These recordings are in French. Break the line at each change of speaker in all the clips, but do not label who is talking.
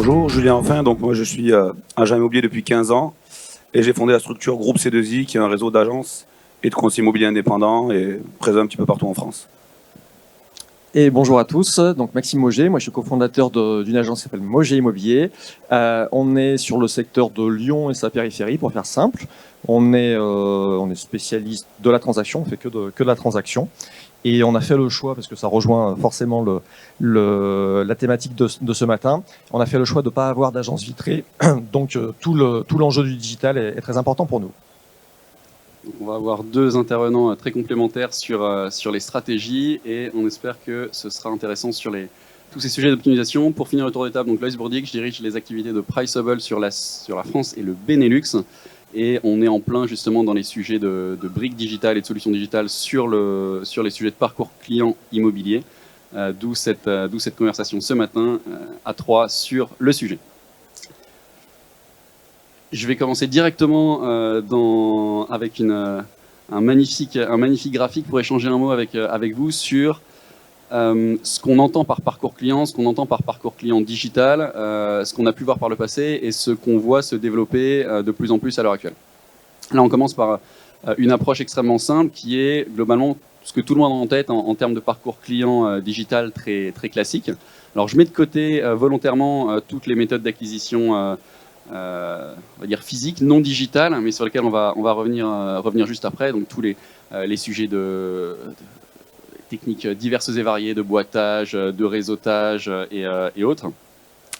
Bonjour, Julien Enfin. Donc moi je suis agent immobilier depuis 15 ans et j'ai fondé la structure Groupe C2I qui est un réseau d'agences et de conseillers immobiliers indépendants et présent un petit peu partout en France.
Et bonjour à tous, donc Maxime Mauger, moi je suis cofondateur d'une agence qui s'appelle Mauger Immobilier. On est sur le secteur de Lyon et sa périphérie pour faire simple. On est spécialiste de la transaction, on fait que de la transaction. Et on a fait le choix, parce que ça rejoint forcément la thématique de ce matin, on a fait le choix de ne pas avoir d'agence vitrée, donc tout l'enjeu du digital est très important pour nous.
On va avoir deux intervenants très complémentaires sur les stratégies et on espère que ce sera intéressant sur tous ces sujets d'optimisation. Pour finir le tour d'étape, donc Loïs Bourdic, je dirige les activités de Priceable sur la France et le Benelux. Et on est en plein justement dans les sujets de briques digitales et de solutions digitales sur les sujets de parcours client immobilier. D'où cette conversation ce matin à 3 sur le sujet. Je vais commencer directement avec un magnifique graphique pour échanger un mot avec vous sur ce qu'on entend par parcours client, ce qu'on entend par parcours client digital, ce qu'on a pu voir par le passé et ce qu'on voit se développer de plus en plus à l'heure actuelle. Là, on commence par une approche extrêmement simple qui est globalement ce que tout le monde a en tête en termes de parcours client digital très, très classique. Alors, je mets de côté volontairement toutes les méthodes d'acquisition on va dire physique, non digital, mais sur lesquels on va revenir juste après. Donc tous les sujets de techniques diverses et variées, de boitage, de réseautage et autres,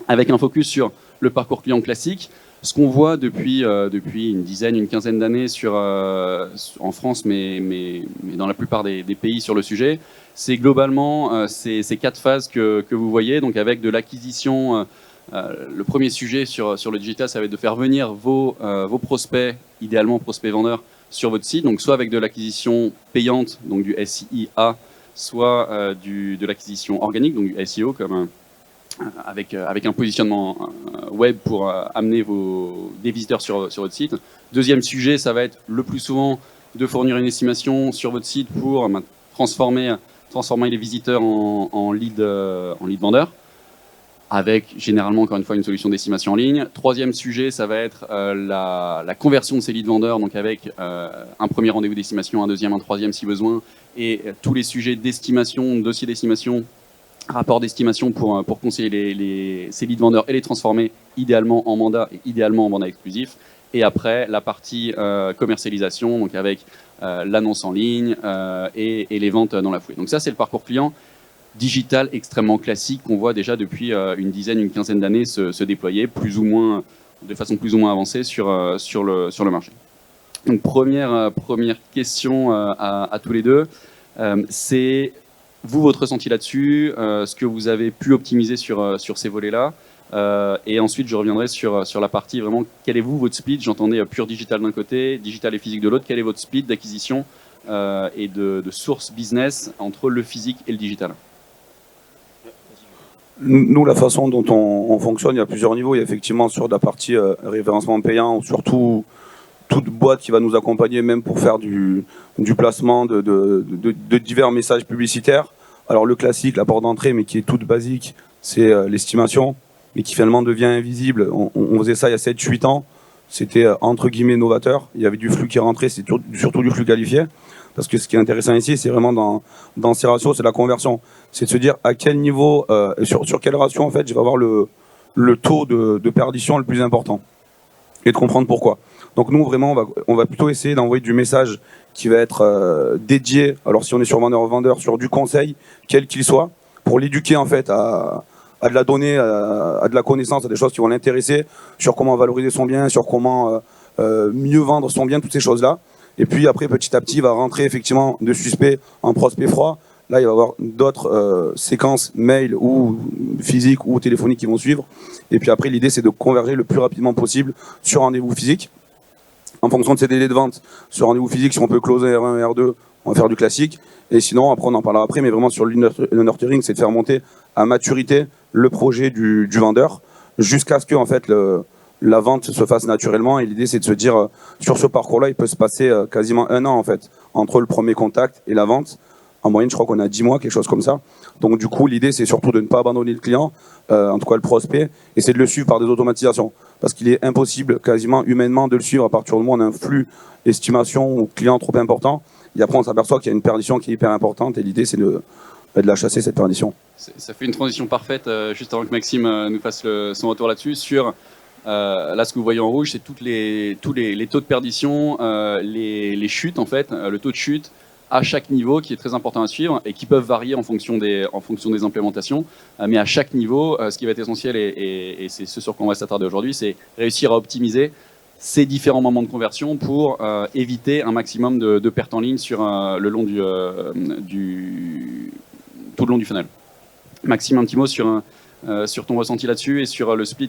avec un focus sur le parcours client classique. Ce qu'on voit depuis une quinzaine d'années en France, mais dans la plupart des pays sur le sujet, c'est globalement ces 4 phases que vous voyez, donc avec de l'acquisition. Le premier sujet sur le digital, ça va être de faire venir vos prospects, idéalement prospects vendeurs, sur votre site. Donc soit avec de l'acquisition payante, donc du SIA, soit de l'acquisition organique, donc du SEO, avec un positionnement web pour amener des visiteurs sur votre site. Deuxième sujet, ça va être le plus souvent de fournir une estimation sur votre site pour transformer les visiteurs en lead vendeurs, avec généralement, encore une fois, une solution d'estimation en ligne. Troisième sujet, ça va être la conversion de ces leads vendeurs, donc avec un premier rendez-vous d'estimation, un deuxième, un troisième si besoin, et tous les sujets d'estimation, dossier d'estimation, rapport d'estimation pour conseiller ces leads vendeurs et les transformer idéalement en mandat et idéalement en mandat exclusif. Et après, la partie commercialisation, donc avec l'annonce en ligne et les ventes dans la foulée. Donc ça, c'est le parcours client digital extrêmement classique qu'on voit déjà depuis une quinzaine d'années se déployer de façon plus ou moins avancée sur le marché. Donc première question à tous les deux, c'est votre ressenti là-dessus, ce que vous avez pu optimiser sur ces volets-là, et ensuite je reviendrai sur la partie vraiment, quel est votre split, j'entendais pur digital d'un côté, digital et physique de l'autre, quel est votre split d'acquisition et de source business entre le physique et le digital?
Nous, la façon dont on fonctionne, il y a plusieurs niveaux. Il y a effectivement sur la partie référencement payant, ou surtout toute boîte qui va nous accompagner même pour faire du placement de divers messages publicitaires. Alors le classique, la porte d'entrée, mais qui est toute basique, c'est l'estimation, mais qui finalement devient invisible. On faisait ça il y a 7-8 ans. C'était entre guillemets novateur. Il y avait du flux qui rentrait, c'est surtout du flux qualifié. Parce que ce qui est intéressant ici, c'est vraiment dans ces ratios, c'est la conversion. C'est de se dire à quel niveau, sur quel ratio en fait, je vais avoir le taux de perdition le plus important. Et de comprendre pourquoi. Donc nous, vraiment, on va plutôt essayer d'envoyer du message qui va être dédié, alors si on est sur vendeur, sur du conseil, quel qu'il soit, pour l'éduquer en fait à de la donnée, à de la connaissance, à des choses qui vont l'intéresser, sur comment valoriser son bien, sur comment mieux vendre son bien, toutes ces choses-là. Et puis après, petit à petit, il va rentrer effectivement de suspect en prospect froid. Là, il va y avoir d'autres séquences mail ou physiques ou téléphoniques qui vont suivre. Et puis après, l'idée, c'est de converger le plus rapidement possible sur rendez-vous physique. En fonction de ces délais de vente, sur rendez-vous physique, si on peut closer R1 et R2, on va faire du classique. Et sinon, après, on en parlera après, mais vraiment sur le nurturing, c'est de faire monter à maturité le projet du vendeur jusqu'à ce que, en fait, la vente se fasse naturellement. Et l'idée, c'est de se dire, sur ce parcours-là, il peut se passer quasiment 1 an, en fait, entre le premier contact et la vente. En moyenne, je crois qu'on a 10 mois, quelque chose comme ça. Donc du coup, l'idée, c'est surtout de ne pas abandonner le client, en tout cas le prospect, et c'est de le suivre par des automatisations. Parce qu'il est impossible, quasiment humainement, de le suivre à partir du moment où on a un flux estimation ou client trop important. Et après, on s'aperçoit qu'il y a une perdition qui est hyper importante, et l'idée, c'est de la chasser, cette perdition.
Ça fait une transition parfaite, juste avant que Maxime nous fasse son retour là-dessus, sur là, ce que vous voyez en rouge, c'est tous les taux de perdition, les chutes, en fait, le taux de chute à chaque niveau qui est très important à suivre et qui peuvent varier en fonction des implémentations. Mais à chaque niveau, ce qui va être essentiel, et c'est ce sur quoi on va s'attarder aujourd'hui, c'est réussir à optimiser ces différents moments de conversion pour éviter un maximum de pertes en ligne sur le long tout le long du funnel. Maxime, un petit mot sur ton ressenti là-dessus et sur le split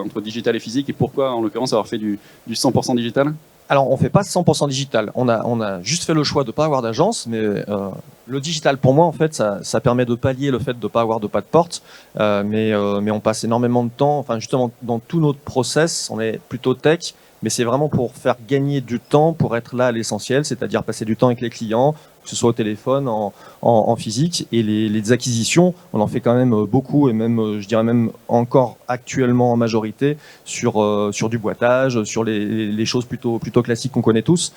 entre digital et physique, et pourquoi, en l'occurrence, avoir fait du 100% digital?
Alors, on ne fait pas 100% digital. On a juste fait le choix de ne pas avoir d'agence, mais le digital, pour moi, en fait, ça permet de pallier le fait de ne pas avoir de pas de porte. Mais on passe énormément de temps, enfin, justement, dans tout notre process, on est plutôt tech, mais c'est vraiment pour faire gagner du temps, pour être là à l'essentiel, c'est-à-dire passer du temps avec les clients, que ce soit au téléphone, en physique. Et les acquisitions, on en fait quand même beaucoup, et même, je dirais même encore actuellement en majorité, sur du boitage, sur les choses plutôt classiques qu'on connaît tous.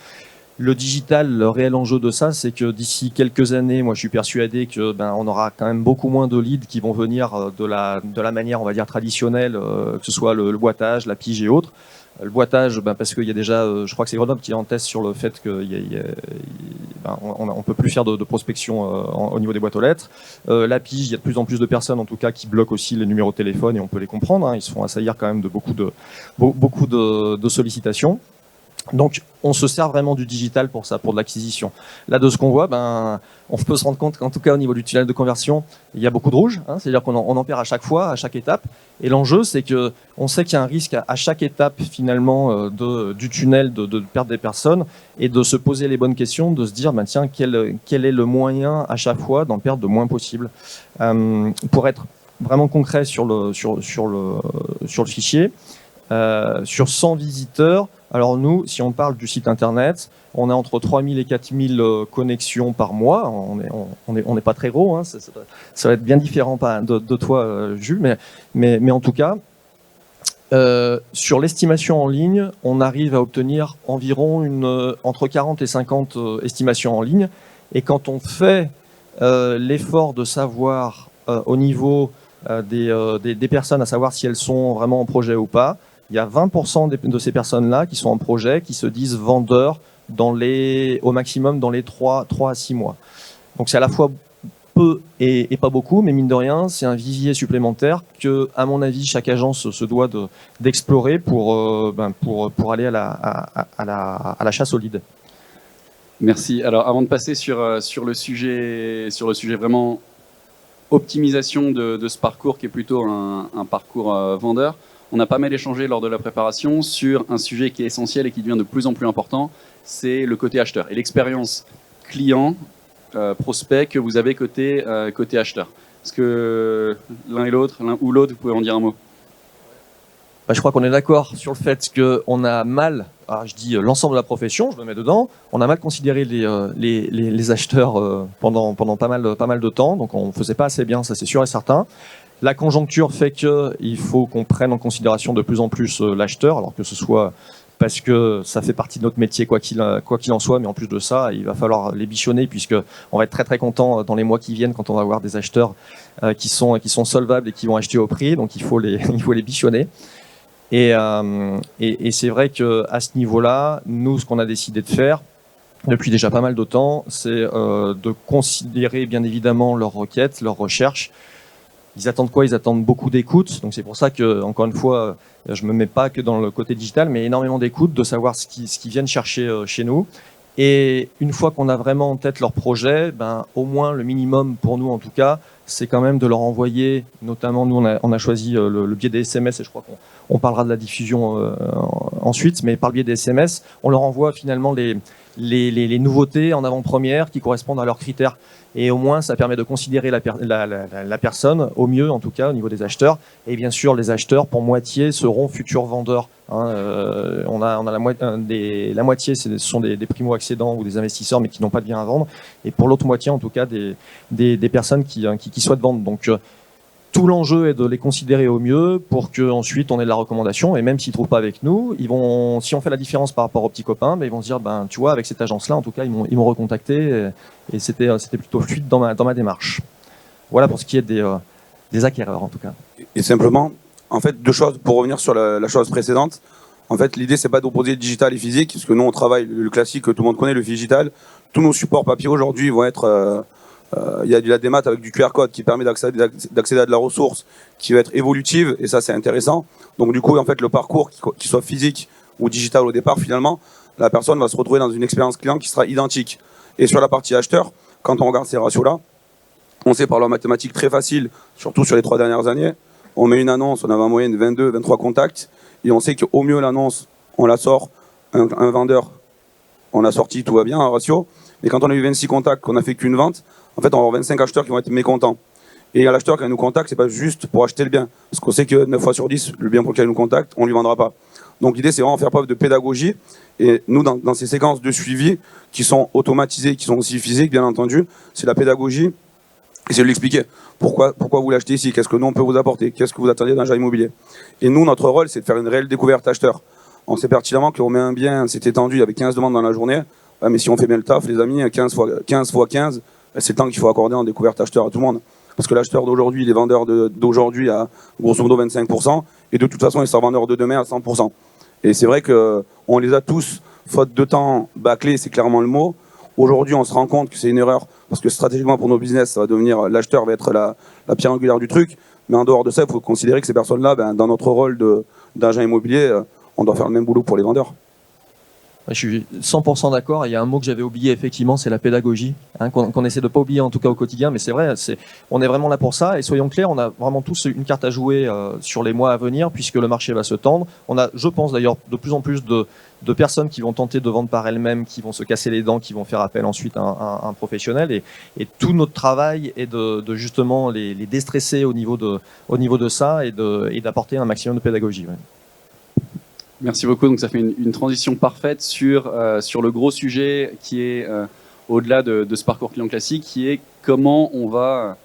Le digital, le réel enjeu de ça, c'est que d'ici quelques années, moi je suis persuadé que on aura quand même beaucoup moins de leads qui vont venir de la manière, on va dire, traditionnelle, que ce soit le boitage, la pige et autres. Le boitage, parce qu'il y a déjà, je crois que c'est Grenoble qui est en test sur le fait qu'on ne peut plus faire de prospection au niveau des boîtes aux lettres. La pige, il y a de plus en plus de personnes, en tout cas, qui bloquent aussi les numéros de téléphone, et on peut les comprendre. Ils se font assaillir quand même de beaucoup de sollicitations. Donc, on se sert vraiment du digital pour ça, pour de l'acquisition. Là, de ce qu'on voit, on peut se rendre compte qu'en tout cas, au niveau du tunnel de conversion, il y a beaucoup de rouge. C'est-à-dire qu'on en perd à chaque fois, à chaque étape. Et l'enjeu, c'est que on sait qu'il y a un risque à chaque étape, finalement, du tunnel de perdre des personnes, et de se poser les bonnes questions, de se dire, tiens, quel est le moyen à chaque fois d'en perdre le moins possible. Pour être vraiment concret sur le fichier, sur 100 visiteurs, alors nous, si on parle du site internet, on a entre 3000 et 4000 connexions par mois. On n'est pas très gros, ça va être bien différent de toi, Jules, mais en tout cas, sur l'estimation en ligne, on arrive à obtenir environ entre 40 et 50 estimations en ligne. Et quand on fait l'effort de savoir au niveau des personnes, à savoir si elles sont vraiment en projet ou pas, il y a 20% de ces personnes-là qui sont en projet, qui se disent vendeurs au maximum dans les 3 à 6 mois. Donc c'est à la fois peu et pas beaucoup, mais mine de rien, c'est un vivier supplémentaire que, à mon avis, chaque agence se doit d'explorer pour aller à la chasse aux leads.
Merci. Alors, avant de passer sur le sujet vraiment optimisation de ce parcours qui est plutôt un parcours vendeur, on a pas mal échangé lors de la préparation sur un sujet qui est essentiel et qui devient de plus en plus important, c'est le côté acheteur et l'expérience client, prospect que vous avez côté acheteur. Est-ce que l'un ou l'autre, vous pouvez en dire un mot?
Je crois qu'on est d'accord sur le fait qu'on a mal, je dis l'ensemble de la profession, je me mets dedans, on a mal considéré les acheteurs pendant pas mal de temps, donc on ne faisait pas assez bien, ça c'est sûr et certain. La conjoncture fait qu'il faut qu'on prenne en considération de plus en plus l'acheteur, alors que ce soit parce que ça fait partie de notre métier quoi qu'il en soit, mais en plus de ça, il va falloir les bichonner, puisque on va être très très content dans les mois qui viennent quand on va avoir des acheteurs qui sont solvables et qui vont acheter au prix, donc il faut les bichonner. Et c'est vrai qu'à ce niveau-là, nous, ce qu'on a décidé de faire depuis déjà pas mal de temps, c'est de considérer bien évidemment leurs requêtes, leurs recherches. Ils attendent quoi? Ils attendent beaucoup d'écoute. Donc c'est pour ça que, encore une fois, je me mets pas que dans le côté digital, mais énormément d'écoute, de savoir ce qu'ils viennent chercher chez nous. Et une fois qu'on a vraiment en tête leur projet, au moins le minimum pour nous en tout cas, c'est quand même de leur envoyer, notamment nous on a choisi le biais des SMS, et je crois qu'on parlera de la diffusion ensuite, mais par le biais des SMS, on leur envoie finalement les nouveautés en avant-première qui correspondent à leurs critères. Et au moins, ça permet de considérer la personne au mieux, en tout cas, au niveau des acheteurs. Et bien sûr, les acheteurs, pour moitié, seront futurs vendeurs On a la moitié, ce sont des primo-accédants ou des investisseurs, mais qui n'ont pas de bien à vendre. Et pour l'autre moitié, en tout cas, des personnes qui souhaitent vendre. Donc, tout l'enjeu est de les considérer au mieux pour qu'ensuite on ait de la recommandation. Et même s'ils ne trouvent pas avec nous, si on fait la différence par rapport aux petits copains, ils vont se dire, tu vois, avec cette agence-là, en tout cas, ils m'ont recontacté et c'était plutôt fluide dans ma démarche. Voilà pour ce qui est des acquéreurs, en tout cas.
Et simplement, en fait, deux choses pour revenir sur la chose précédente. En fait, l'idée, c'est pas d'opposer le digital et physique, parce que nous, on travaille le classique que tout le monde connaît, le digital. Tous nos supports papier aujourd'hui vont être... Il y a de la démat avec du QR code qui permet d'accéder à de la ressource qui va être évolutive, et ça, c'est intéressant. Donc, du coup, en fait, le parcours, qu'il soit physique ou digital au départ, finalement, la personne va se retrouver dans une expérience client qui sera identique. Et sur la partie acheteur, quand on regarde ces ratios-là, on sait par leurs mathématiques très faciles, surtout sur les 3 dernières années, on met une annonce, on avait en moyenne 22, 23 contacts, et on sait qu'au mieux l'annonce, on la sort, un vendeur, on a sorti, tout va bien, un ratio, mais quand on a eu 26 contacts, qu'on n'a fait qu'une vente, en fait on va avoir 25 acheteurs qui vont être mécontents. Et l'acheteur, quand il nous contacte, c'est pas juste pour acheter le bien, parce qu'on sait que 9 fois sur 10, le bien pour lequel il nous contacte, on lui vendra pas. Donc l'idée, c'est vraiment faire preuve de pédagogie, et nous, dans ces séquences de suivi, qui sont automatisées, qui sont aussi physiques, bien entendu, c'est la pédagogie, et c'est de lui expliquer pourquoi vous l'achetez ici, qu'est-ce que nous on peut vous apporter, qu'est-ce que vous attendiez d'un agent immobilier. Et nous, notre rôle, c'est de faire une réelle découverte acheteur. On sait pertinemment qu'on met un bien, c'est étendu, il y avait 15 demandes dans la journée, mais si on fait bien le taf, les amis, 15 fois 15, c'est le temps qu'il faut accorder en découverte acheteur à tout le monde. Parce que l'acheteur d'aujourd'hui, les vendeurs d'aujourd'hui à grosso modo 25%, et de toute façon, ils sont vendeurs de demain à 100%. Et c'est vrai qu'on les a tous, faute de temps, bâclés, c'est clairement le mot. Aujourd'hui, on se rend compte que c'est une erreur, parce que stratégiquement pour nos business, ça va devenir, l'acheteur va être la pierre angulaire du truc. Mais en dehors de ça, il faut considérer que ces personnes-là, dans notre rôle d'agent immobilier, on doit faire le même boulot pour les vendeurs.
Je suis 100% d'accord. Il y a un mot que j'avais oublié, effectivement, c'est la pédagogie, qu'on essaie de pas oublier, en tout cas au quotidien. Mais c'est vrai, on est vraiment là pour ça. Et soyons clairs, on a vraiment tous une carte à jouer sur les mois à venir, puisque le marché va se tendre. On a, je pense d'ailleurs, de plus en plus de personnes qui vont tenter de vendre par elles-mêmes, qui vont se casser les dents, qui vont faire appel ensuite à un professionnel. Et tout notre travail est de justement les déstresser au niveau de ça et d'apporter un maximum de pédagogie. Ouais.
Merci beaucoup. Donc ça fait une transition parfaite sur le gros sujet qui est au-delà de ce parcours client classique, qui est comment on va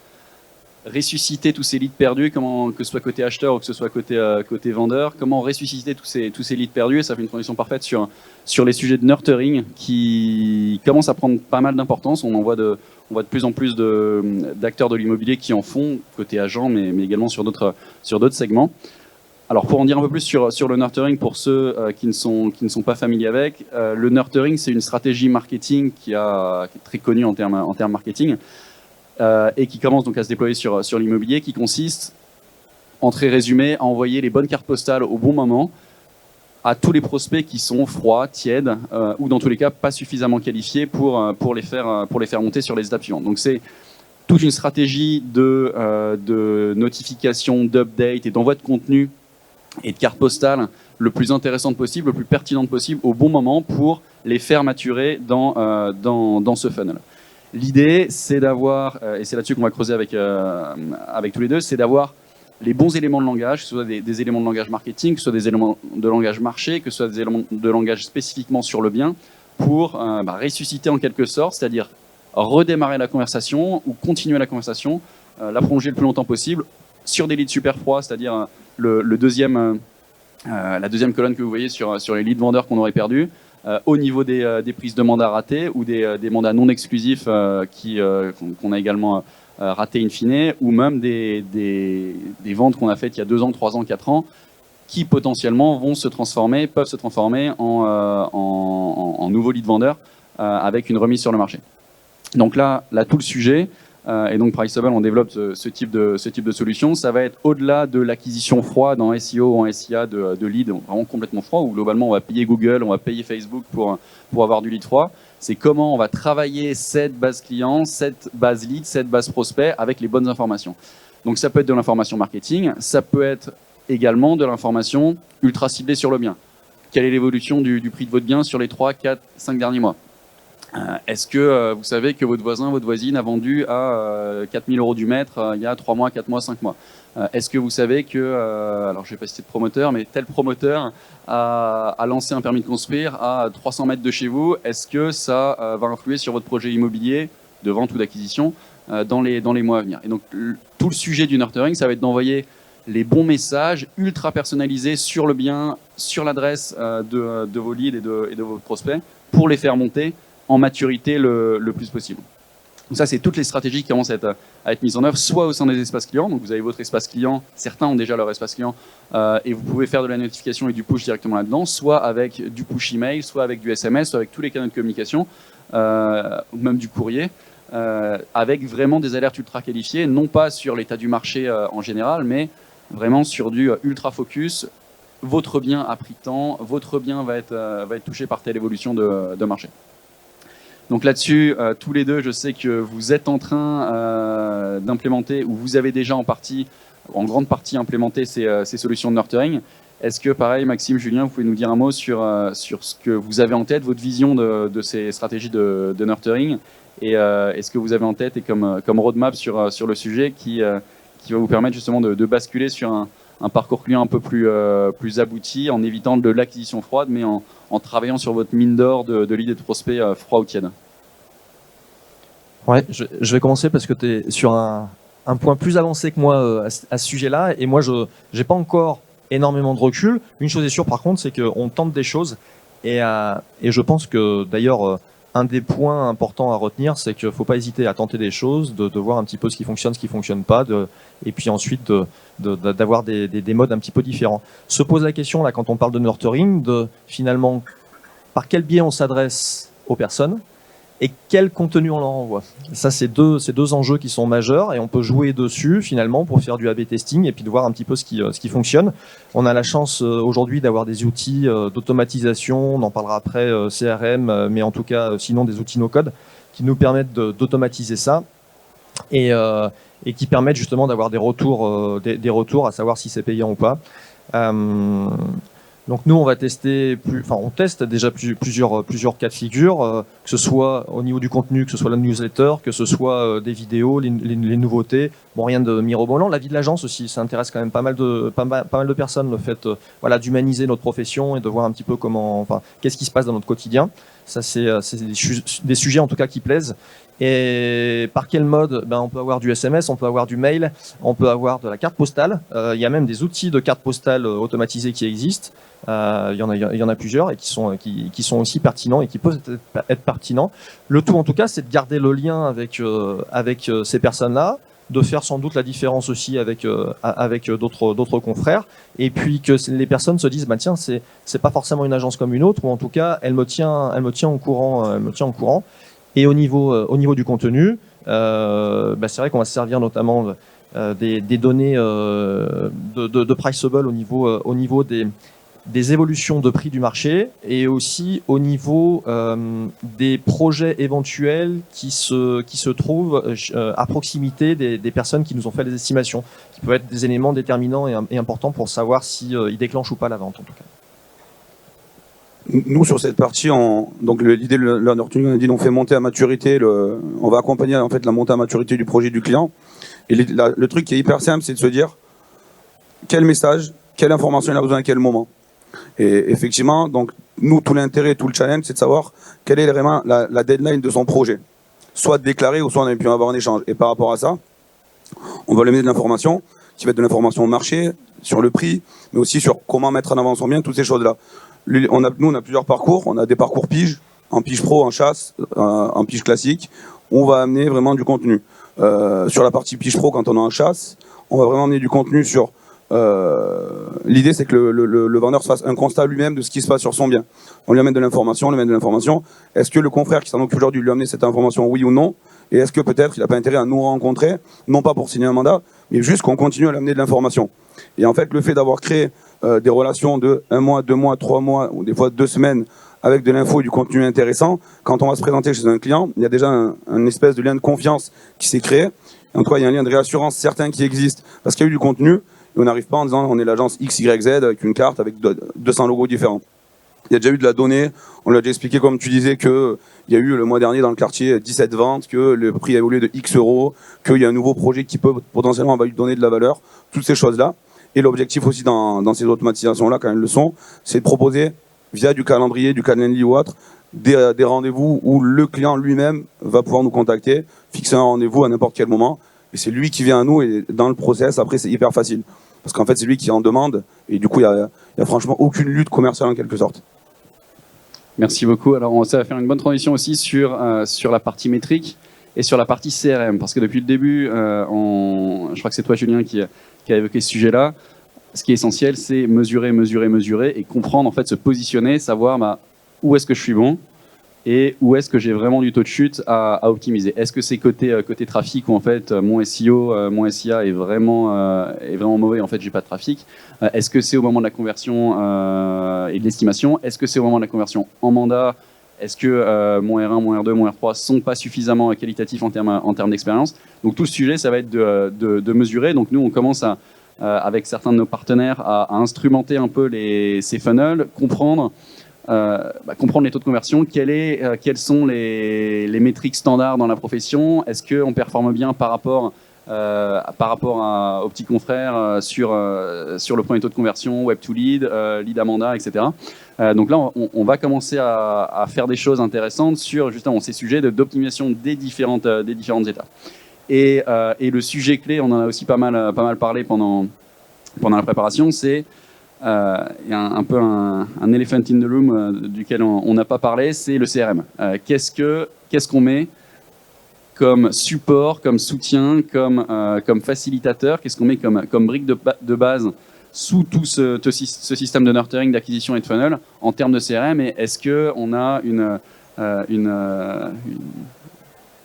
ressusciter tous ces leads perdus, que ce soit côté acheteur ou que ce soit côté vendeur, comment ressusciter tous ces leads perdus. Et ça fait une transition parfaite sur les sujets de nurturing qui commencent à prendre pas mal d'importance. On voit de plus en plus d'acteurs de l'immobilier qui en font côté agent, mais également sur d'autres segments. Alors pour en dire un peu plus sur le nurturing, pour ceux qui ne sont pas familiers avec, le nurturing, c'est une stratégie marketing qui est très connue en termes marketing et qui commence donc à se déployer sur l'immobilier, qui consiste, en très résumé, à envoyer les bonnes cartes postales au bon moment à tous les prospects qui sont froids, tièdes ou dans tous les cas pas suffisamment qualifiés pour les faire monter sur les étapes suivantes. Donc c'est toute une stratégie de notification, d'update et d'envoi de contenu et de cartes postales le plus intéressante possible, le plus pertinente possible au bon moment pour les faire maturer dans ce funnel. L'idée, c'est d'avoir, et c'est là-dessus qu'on va creuser avec tous les deux, c'est d'avoir les bons éléments de langage, que ce soit des éléments de langage marketing, que ce soit des éléments de langage marché, que ce soit des éléments de langage spécifiquement sur le bien, pour ressusciter en quelque sorte, c'est-à-dire redémarrer la conversation ou continuer la conversation, la prolonger le plus longtemps possible, sur des leads super froids, c'est-à-dire la deuxième colonne que vous voyez sur les leads vendeurs qu'on aurait perdus, au niveau des prises de mandats ratées ou des mandats non exclusifs qu'on a également ratés in fine, ou même des ventes qu'on a faites il y a 2 ans, 3 ans, 4 ans, qui potentiellement peuvent se transformer en nouveaux leads vendeurs avec une remise sur le marché. Donc là tout le sujet, et donc Priceable, on développe ce type de solution. Ça va être au-delà de l'acquisition froide en SEO ou en SIA de leads vraiment complètement froid, où globalement on va payer Google, on va payer Facebook pour avoir du lead froid. C'est comment on va travailler cette base client, cette base lead, cette base prospect avec les bonnes informations. Donc ça peut être de l'information marketing, ça peut être également de l'information ultra ciblée sur le bien. Quelle est l'évolution du prix de votre bien sur les 3, 4, 5 derniers mois? Est-ce que vous savez que votre voisin, votre voisine a vendu à 4 000 € du mètre il y a 3 mois, 4 mois, 5 mois? Est-ce que vous savez que, alors je ne vais pas citer de promoteur, mais tel promoteur a lancé un permis de construire à 300 mètres de chez vous? Est-ce que ça va influer sur votre projet immobilier de vente ou d'acquisition dans les mois à venir? Et donc tout le sujet du nurturing, ça va être d'envoyer les bons messages ultra personnalisés sur le bien, sur l'adresse de vos leads et de vos prospects pour les faire monter en maturité le plus possible. Donc ça, c'est toutes les stratégies qui commencent à être mises en œuvre, soit au sein des espaces clients. Donc vous avez votre espace client, certains ont déjà leur espace client, et vous pouvez faire de la notification et du push directement là-dedans, soit avec du push email, soit avec du SMS, soit avec tous les canaux de communication, ou même du courrier, avec vraiment des alertes ultra qualifiées, non pas sur l'état du marché en général, mais vraiment sur du ultra focus. Votre bien a pris tant, votre bien va être touché par telle évolution de marché. Donc là-dessus, tous les deux, je sais que vous êtes en train d'implémenter, ou vous avez déjà en grande partie implémenté ces solutions de nurturing. Est-ce que, pareil, Maxime, Julien, vous pouvez nous dire un mot sur ce que vous avez en tête, votre vision de ces stratégies de nurturing, et ce que vous avez en tête et comme roadmap sur le sujet qui va vous permettre justement de basculer sur un parcours client un peu plus abouti, en évitant de l'acquisition froide, mais en travaillant sur votre mine d'or de leads et de prospects froids ou tièdes.
Ouais, je vais commencer parce que tu es sur un point plus avancé que moi à ce sujet-là, et moi je n'ai pas encore énormément de recul. Une chose est sûre par contre, c'est qu'on tente des choses, et je pense que d'ailleurs un des points importants à retenir, c'est qu'il ne faut pas hésiter à tenter des choses, de voir un petit peu ce qui fonctionne pas, et puis ensuite d'avoir des modes un petit peu différents. Se pose la question, là, quand on parle de nurturing, de finalement par quel biais on s'adresse aux personnes et quel contenu on leur envoie. Ça, c'est deux enjeux qui sont majeurs, et on peut jouer dessus finalement pour faire du A/B testing et puis de voir un petit peu ce qui fonctionne. On a la chance aujourd'hui d'avoir des outils d'automatisation, on en parlera après, CRM, mais en tout cas sinon des outils no-code qui nous permettent d'automatiser ça et qui permettent justement d'avoir des retours à savoir si c'est payant ou pas. Donc nous, on va tester, on teste déjà plusieurs cas de figure, que ce soit au niveau du contenu, que ce soit la newsletter, que ce soit des vidéos, les nouveautés. Bon, rien de mirobolant. La vie de l'agence aussi, ça intéresse quand même pas mal de personnes, le fait d'humaniser notre profession et de voir un petit peu qu'est-ce qui se passe dans notre quotidien. Ça, c'est des sujets en tout cas qui plaisent. Et par quel mode? On peut avoir du SMS, on peut avoir du mail, on peut avoir de la carte postale. Il y a même des outils de carte postale automatisés qui existent. Il y en a plusieurs et qui sont aussi pertinents et qui peuvent être pertinents. Le tout en tout cas, c'est de garder le lien avec ces personnes-là, de faire sans doute la différence aussi avec d'autres confrères, et puis que les personnes se disent tiens, c'est pas forcément une agence comme une autre, ou en tout cas elle me tient au courant. Et au niveau du contenu, c'est vrai qu'on va se servir notamment des données de Priceable au niveau des évolutions de prix du marché, et aussi au niveau des projets éventuels qui se trouvent à proximité des personnes qui nous ont fait les estimations, qui peuvent être des éléments déterminants et importants pour savoir s'ils déclenchent ou pas la vente en tout cas.
Nous, sur cette partie, donc l'idée de la nurturing, on a dit on fait monter à maturité, on va accompagner en fait la montée à maturité du projet du client. Et le truc qui est hyper simple, c'est de se dire quel message, quelle information il a besoin à quel moment. Et effectivement, donc nous, tout l'intérêt, tout le challenge, c'est de savoir quelle est vraiment la deadline de son projet. Soit déclaré, ou soit on a pu avoir un échange. Et par rapport à ça, on va lui mettre de l'information, qui va être de l'information au marché, sur le prix, mais aussi sur comment mettre en avant son bien, toutes ces choses-là. Nous, on a plusieurs parcours. On a des parcours pige, en pige pro, en chasse, en pige classique. On va amener vraiment du contenu. Sur la partie pige pro, quand on est en chasse, on va vraiment amener du contenu sur... L'idée, c'est que le vendeur se fasse un constat lui-même de ce qui se passe sur son bien. On lui amène de l'information, Est-ce que le confrère qui s'en occupe aujourd'hui lui a amené cette information, oui ou non? Et est-ce que peut-être il n'a pas intérêt à nous rencontrer, non pas pour signer un mandat, mais juste qu'on continue à l'amener de l'information. Et en fait, le fait d'avoir créé des relations de 1 mois, 2 mois, 3 mois, ou des fois 2 semaines, avec de l'info et du contenu intéressant, quand on va se présenter chez un client, il y a déjà un espèce de lien de confiance qui s'est créé. En tout cas, il y a un lien de réassurance certain qui existe, parce qu'il y a eu du contenu, et on n'arrive pas en disant on est l'agence XYZ avec une carte avec 200 logos différents. Il y a déjà eu de la donnée. On l'a déjà expliqué, comme tu disais, qu'il y a eu le mois dernier dans le quartier 17 ventes, que le prix a évolué de X euros, qu'il y a un nouveau projet qui peut potentiellement va lui donner de la valeur. Toutes ces choses-là. Et l'objectif aussi dans ces automatisations-là, quand elles le sont, c'est de proposer, via du calendrier, du Calendly ou autre, des rendez-vous où le client lui-même va pouvoir nous contacter, fixer un rendez-vous à n'importe quel moment. Et c'est lui qui vient à nous, et dans le process, après, c'est hyper facile. Parce qu'en fait, c'est lui qui en demande, et du coup, il y a franchement aucune lutte commerciale en quelque sorte.
Merci beaucoup. Alors, ça va faire une bonne transition aussi sur la partie métrique et sur la partie CRM. Parce que depuis le début, je crois que c'est toi, Julien, qui a évoqué ce sujet-là. Ce qui est essentiel, c'est mesurer et comprendre, en fait, se positionner, savoir où est-ce que je suis bon et où est-ce que j'ai vraiment du taux de chute à optimiser. Est-ce que c'est côté trafic où en fait mon SEO, mon SIA est vraiment mauvais, en fait j'ai pas de trafic. Est-ce que c'est au moment de la conversion et de l'estimation? Est-ce que c'est au moment de la conversion en mandat? Est-ce que mon R1, mon R2, mon R3 sont pas suffisamment qualitatifs en termes d'expérience? Donc tout ce sujet, ça va être de mesurer. Donc nous, on commence avec certains de nos partenaires à instrumenter un peu ces funnels, comprendre les taux de conversion, quelles sont les métriques standards dans la profession, est-ce qu'on performe bien par rapport aux petits confrères sur le premier taux de conversion, web to lead, lead à mandat, etc. Donc là, on va commencer à faire des choses intéressantes sur justement ces sujets d'optimisation des différentes étapes. Et le sujet clé, on en a aussi pas mal parlé pendant la préparation, c'est il y a un peu un elephant in the room duquel on n'a pas parlé, c'est le CRM. Qu'est-ce qu'on met comme support, comme soutien, comme facilitateur? Qu'est-ce qu'on met comme brique de base sous tout ce système de nurturing, d'acquisition et de funnel en termes de CRM? Et est-ce qu'on a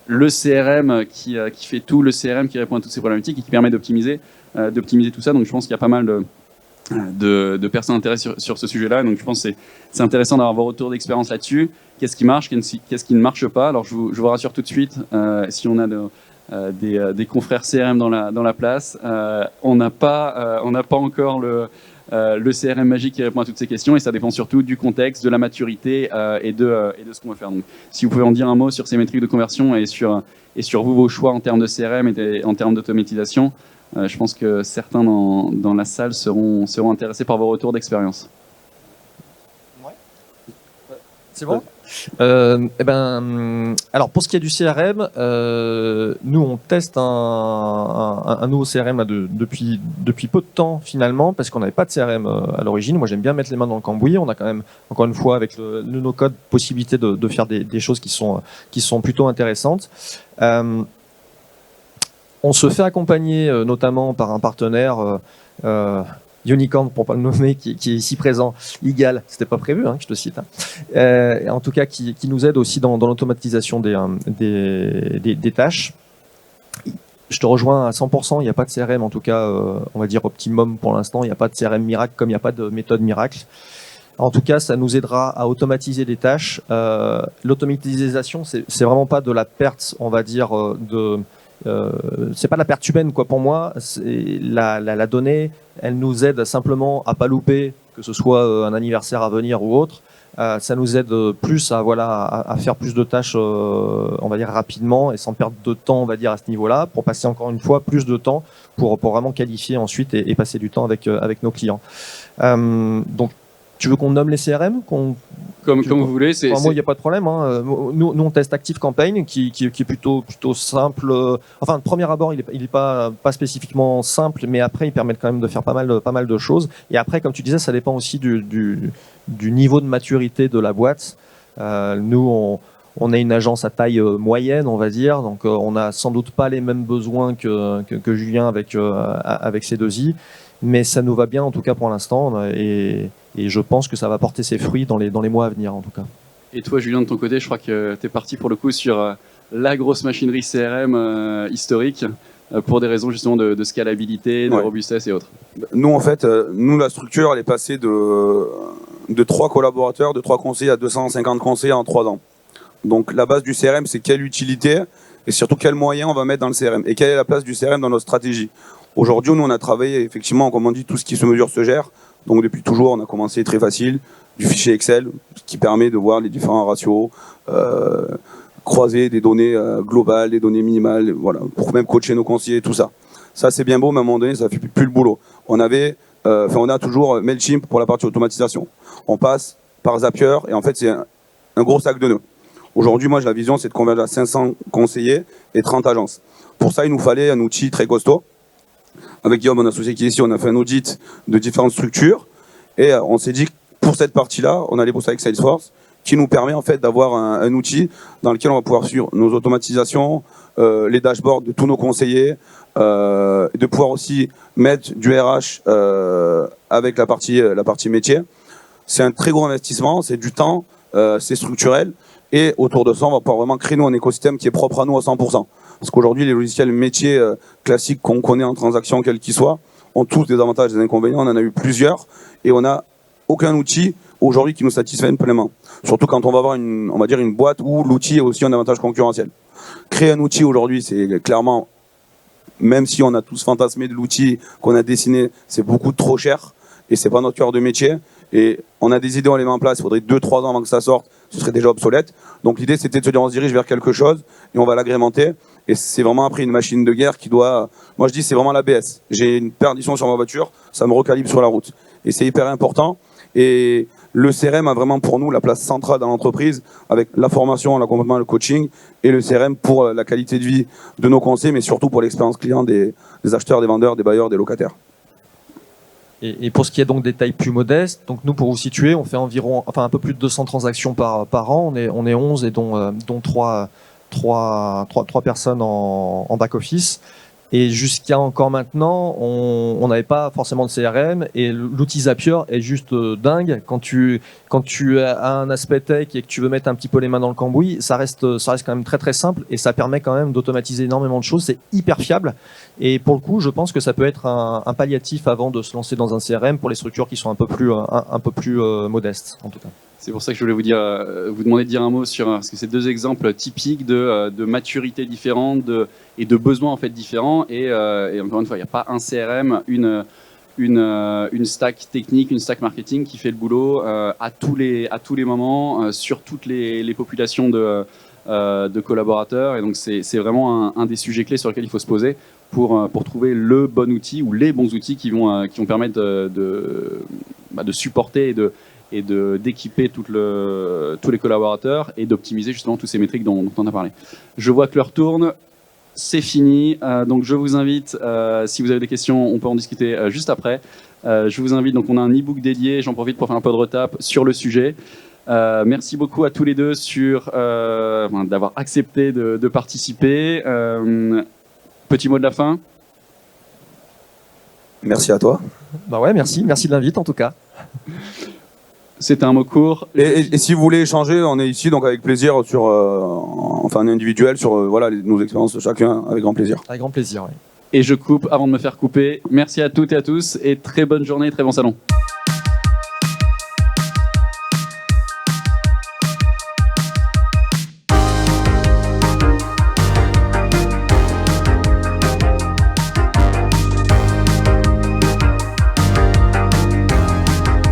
le CRM qui fait tout, le CRM qui répond à toutes ces problématiques et qui permet d'optimiser tout ça? Donc je pense qu'il y a pas mal de personnes intéressées sur ce sujet-là. Donc je pense que c'est intéressant d'avoir vos retours d'expérience là-dessus. Qu'est-ce qui marche, qu'est-ce qui ne marche pas? Alors je vous rassure tout de suite, si on a des confrères CRM dans la place, on n'a pas encore le CRM magique qui répond à toutes ces questions, et ça dépend surtout du contexte, de la maturité et de ce qu'on veut faire. Donc, si vous pouvez en dire un mot sur ces métriques de conversion et sur vos choix en termes de CRM et en termes d'automatisation, je pense que certains dans la salle seront intéressés par vos retours d'expérience.
Ouais. C'est bon. Alors pour ce qui est du CRM, nous on teste un nouveau CRM là, depuis peu de temps finalement, parce qu'on n'avait pas de CRM à l'origine. Moi j'aime bien mettre les mains dans le cambouis. On a quand même, encore une fois, avec le no-code, possibilité de faire des choses qui sont plutôt intéressantes. On se fait accompagner notamment par un partenaire Unicorn, pour pas le nommer, qui est ici présent, Igal, c'était pas prévu que je te cite, en tout cas qui nous aide aussi dans l'automatisation des tâches. Je te rejoins à 100%, il n'y a pas de CRM, en tout cas, on va dire optimum pour l'instant, il n'y a pas de CRM miracle comme il n'y a pas de méthode miracle. En tout cas, ça nous aidera à automatiser des tâches. L'automatisation, c'est vraiment pas de la perte, on va dire, c'est pas de la perte humaine quoi pour moi. C'est la donnée, elle nous aide simplement à pas louper, que ce soit un anniversaire à venir ou autre. Ça nous aide plus à faire plus de tâches, on va dire rapidement et sans perdre de temps, on va dire à ce niveau-là, pour passer encore une fois plus de temps pour vraiment qualifier ensuite et passer du temps avec nos clients. Donc tu veux qu'on nomme les CRM,
comme vous voulez.
Moi, il n'y a pas de problème. Nous, on teste ActiveCampaign, qui est plutôt simple. Enfin, de premier abord, il est pas spécifiquement simple, mais après, il permet quand même de faire pas mal de choses. Et après, comme tu disais, ça dépend aussi du niveau de maturité de la boîte. Nous, on est une agence à taille moyenne, on va dire, donc on n'a sans doute pas les mêmes besoins que Julien avec C2I, mais ça nous va bien en tout cas pour l'instant, et je pense que ça va porter ses fruits dans les mois à venir en tout cas.
Et toi Julien, de ton côté, je crois que tu es parti pour le coup sur la grosse machinerie CRM historique, pour des raisons justement de scalabilité, de robustesse et autres.
Nous en fait, la structure elle est passée de 3 collaborateurs, de 3 conseillers à 250 conseillers en 3 ans. Donc la base du CRM, c'est quelle utilité et surtout quels moyens on va mettre dans le CRM et quelle est la place du CRM dans notre stratégie. Aujourd'hui, nous on a travaillé effectivement, comme on dit, tout ce qui se mesure se gère. Donc depuis toujours, on a commencé très facile, du fichier Excel qui permet de voir les différents ratios, croiser des données globales, des données minimales, voilà, pour même coacher nos conseillers, tout ça. Ça c'est bien beau, mais à un moment donné, ça fait plus le boulot. On a toujours Mailchimp pour la partie automatisation. On passe par Zapier et en fait c'est un gros sac de nœuds. Aujourd'hui, moi, la vision, c'est de converger à 500 conseillers et 30 agences. Pour ça, il nous fallait un outil très costaud. Avec Guillaume, mon associé qui est ici, on a fait un audit de différentes structures et on s'est dit que pour cette partie-là, on allait bosser avec Salesforce, qui nous permet en fait d'avoir un outil dans lequel on va pouvoir suivre nos automatisations, les dashboards de tous nos conseillers, de pouvoir aussi mettre du RH avec la partie métier. C'est un très gros investissement, c'est du temps, c'est structurel. Et autour de ça, on va pouvoir vraiment créer nous un écosystème qui est propre à nous à 100%. Parce qu'aujourd'hui, les logiciels métiers classiques qu'on connaît en transaction, quels qu'ils soient, ont tous des avantages et des inconvénients. On en a eu plusieurs et on n'a aucun outil aujourd'hui qui nous satisfait pleinement. Surtout quand on va avoir une boîte où l'outil est aussi un avantage concurrentiel. Créer un outil aujourd'hui, c'est clairement, même si on a tous fantasmé de l'outil qu'on a dessiné, c'est beaucoup trop cher et c'est pas notre cœur de métier. Et on a des idées, on les met en place, il faudrait 2-3 ans avant que ça sorte, ce serait déjà obsolète. Donc l'idée c'était de se dire on se dirige vers quelque chose et on va l'agrémenter. Et c'est vraiment après une machine de guerre qui doit... Moi je dis c'est vraiment l'ABS. J'ai une perdition sur ma voiture, ça me recalibre sur la route. Et c'est hyper important. Et le CRM a vraiment pour nous la place centrale dans l'entreprise avec la formation, l'accompagnement, le coaching et le CRM pour la qualité de vie de nos conseillers, mais surtout pour l'expérience client des acheteurs, des vendeurs, des bailleurs, des locataires.
Et pour ce qui est donc des tailles plus modestes, donc nous pour vous situer, on fait environ, un peu plus de 200 transactions par an. On est 11 et dont 3 personnes en back office. Et jusqu'à encore maintenant, on n'avait pas forcément de CRM et l'outil Zapier est juste dingue. Quand tu as un aspect tech et que tu veux mettre un petit peu les mains dans le cambouis, ça reste quand même très très simple et ça permet quand même d'automatiser énormément de choses. C'est hyper fiable et pour le coup, je pense que ça peut être un palliatif avant de se lancer dans un CRM pour les structures qui sont un peu plus modestes en tout cas.
C'est pour ça que je voulais vous demander de dire un mot sur parce que c'est deux exemples typiques de maturité différente et de besoins en fait différents. Et encore une fois, il n'y a pas un CRM, une stack technique, une stack marketing qui fait le boulot à tous les moments sur toutes les populations de collaborateurs. Et donc c'est vraiment un des sujets clés sur lesquels il faut se poser pour trouver le bon outil ou les bons outils qui vont permettre de supporter et d'équiper tous les collaborateurs et d'optimiser justement tous ces métriques dont on a parlé. Je vois que l'heure tourne, c'est fini, donc je vous invite, si vous avez des questions, on peut en discuter juste après. Je vous invite, donc on a un e-book dédié, j'en profite pour faire un peu de retape sur le sujet. Merci beaucoup à tous les deux d'avoir accepté de participer. Petit mot de la fin.
Merci à toi.
Bah ouais, merci de l'invite en tout cas.
C'était un mot court.
Et si vous voulez échanger, on est ici donc avec plaisir sur, individuel sur nos expériences de chacun, avec grand plaisir.
Avec grand plaisir, oui.
Et je coupe avant de me faire couper. Merci à toutes et à tous et très bonne journée, très bon salon.